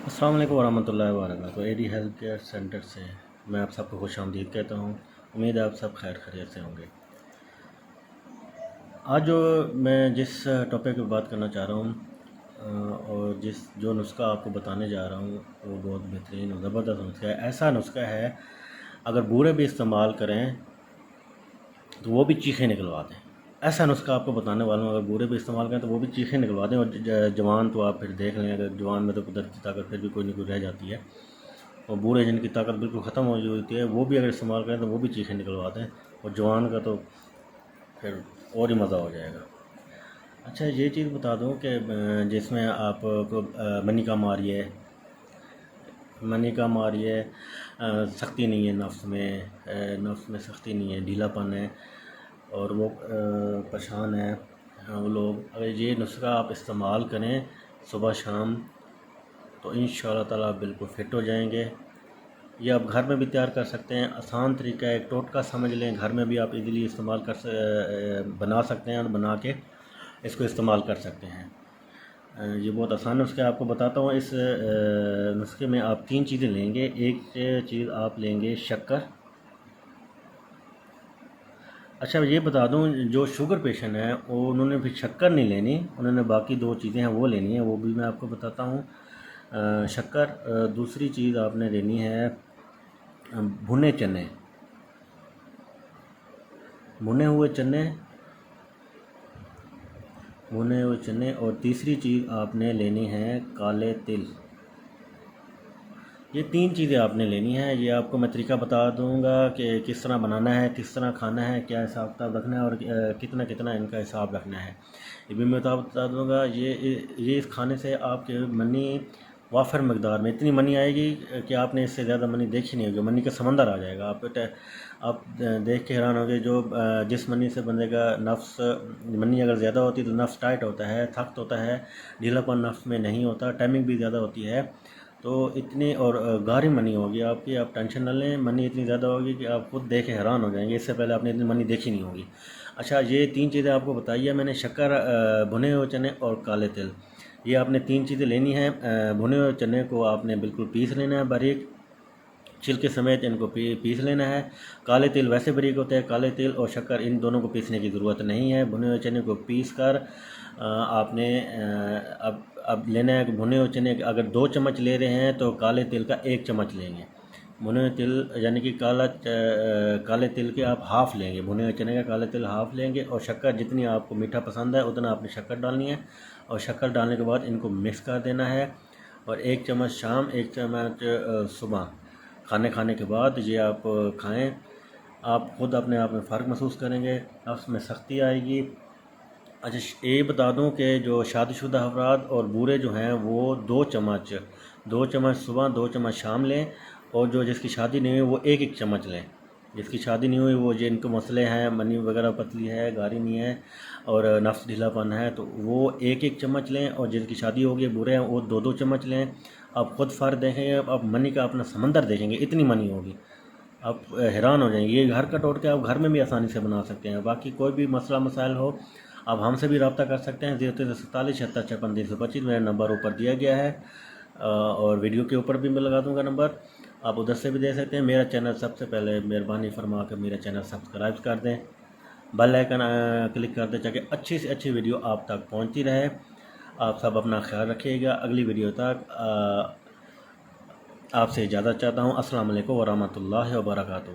अस्सलाम वालेकुम वरहमतुल्लाहि वबरकातुहू। एडी हेल्थ केयर सेंटर से मैं आप सबको खुश आमदीद कहता हूँ। उम्मीद है आप सब खैर खैरियत से होंगे। आज जो मैं जिस टॉपिक पे बात करना चाह रहा हूँ और जो नुस्खा आपको बताने जा रहा हूँ वो बहुत बेहतरीन और ज़बरदस्त नुस्खा है। ऐसा नुस्खा है अगर बूढ़े भी इस्तेमाल करें तो वो भी चीखें निकलवा दें। ऐसा नुस्खा आपको बताने वाला हूँ, अगर बूढ़े भी इस्तेमाल करें तो वो भी चीखें निकलवा दें। और जवान तो आप फिर देख लें, अगर जवान में तो कुदरती ताकत फिर भी कोई ना कोई रह जाती है, और बूढ़े जिनकी ताकत बिल्कुल ख़त्म हो गई होती है वो भी अगर इस्तेमाल करें तो वो भी चीखें निकलवा दें। और जवान का तो फिर और ही मज़ा हो जाएगा। अच्छा, ये चीज़ बता दूं कि जिसमें आपको मनी कम आ रही है, सख्ती नहीं है नफ्स में सख्ती नहीं है, ढीलापन है और वो परेशान है वो लोग, अगर ये नुस्खा आप इस्तेमाल करें सुबह शाम तो इंशाअल्लाह ताला आप बिल्कुल फ़िट हो जाएंगे। ये आप घर में भी तैयार कर सकते हैं, आसान तरीका है, एक टोटका समझ लें, घर में भी आप इजीली इस्तेमाल बना सकते हैं और बना के इसको इस्तेमाल कर सकते हैं। ये बहुत आसान नुस्खे आपको बताता हूँ। इस नुस्खे में आप 3 चीज़ें लेंगे। एक चीज़ आप लेंगे शक्कर। अच्छा, ये बता दूँ, जो शुगर पेशेंट है वो उन्होंने फिर शक्कर नहीं लेनी, उन्होंने बाकी 2 चीज़ें हैं वो लेनी है, वो भी मैं आपको बताता हूँ। शक्कर। दूसरी चीज़ आपने लेनी है भुने चने, भुने हुए चने, और तीसरी चीज़ आपने लेनी है काले तिल। ये 3 चीज़ें आपने लेनी है। ये आपको मैं तरीका बता दूंगा कि किस तरह बनाना है, किस तरह खाना है, क्या हिसाब किताब रखना है और कितना कितना इनका हिसाब रखना है, ये भी मैं बता दूंगा। ये इस खाने से आपके मनी वाफर मकदार में इतनी मनी आएगी कि आपने इससे ज़्यादा मनी देखी नहीं होगी, मनी का समंदर आ जाएगा। आप देख के हैरान होंगे, जिस मनी से बंदे का नफ्स, मनी अगर ज़्यादा होती है तो नफ्स टाइट होता है, सख्त होता है, ढीलापन नफ्स में नहीं होता, टाइमिंग भी ज़्यादा होती है। तो इतनी और गाढ़ी मनी होगी आपकी, आप टेंशन न लें, मनी इतनी ज़्यादा होगी कि आप खुद देख के हैरान हो जाएंगे, इससे पहले आपने इतनी मनी देखी नहीं होगी। अच्छा, ये 3 चीज़ें आपको बताई है मैंने, शक्कर, भुने हुए चने और काले तिल। ये आपने 3 चीज़ें लेनी हैं। भुने हुए चने को आपने बिल्कुल पीस लेना है बारीक, छिलके समेत इनको पीस लेना है। काले तिल वैसे बारीक होते हैं, काले तिल और शक्कर इन दोनों को पीसने की ज़रूरत नहीं है। भुने हुए चने को पीस कर आपने अब लेना है। भुने हुए चने अगर 2 चम्मच ले रहे हैं तो काले तिल का 1 चम्मच लेंगे। भुने हुए तिल यानी कि काले तिल के आप हाफ़ लेंगे, भुने हुए चने का काले तिल हाफ़ लेंगे, और शक्कर जितनी आपको मीठा पसंद है उतना आपने शक्कर डालनी है। और शक्कर डालने के बाद इनको मिक्स कर देना है, और 1 चम्मच शाम, 1 चम्मच सुबह खाने के बाद ये आप खाएं। आप खुद अपने आप में फ़र्क महसूस करेंगे, नफ्स में सख्ती आएगी। अच्छा, ये बता दूं कि जो शादीशुदा अफराद और बूढ़े जो हैं वो 2 चम्मच सुबह, 2 चम्मच शाम लें, और जो जिसकी शादी नहीं हुई वो 1 चम्मच लें। जिसकी शादी नहीं हुई, वो जिनको मसले हैं, मनी वगैरह पतली है, गाढ़ी नहीं है और नफ्स ढीलापन है, तो वो 1 चम्मच लें, और जिनकी शादी होगी बूढ़े हैं वो 2 चम्मच लें। आप खुद फ़र्क देखेंगे, आप मनी का अपना समंदर देखेंगे, इतनी मनी होगी, आप हैरान हो जाएंगे। ये घर का टोटका आप घर में भी आसानी से बना सकते हैं। बाकी कोई भी मसला मसाइल हो आप हमसे भी रब्ता कर सकते हैं। 0347 76 325 मेरा नंबर ऊपर दिया गया है, और वीडियो के ऊपर भी मैं लगा दूंगा नंबर, आप उधर से भी दे सकते हैं। मेरा चैनल सबसे पहले मेहरबानी फरमा कर मेरा चैनल सब्सक्राइब कर दें, बेल आइकन क्लिक कर दें, ताकि अच्छी से अच्छी वीडियो आप तक पहुंचती रहे। आप सब अपना ख्याल रखिएगा। अगली वीडियो तक आपसे इजाज़त चाहता हूँ। अस्सलाम वालेकुम वरहमतुल्लाहि वबरकातुहू।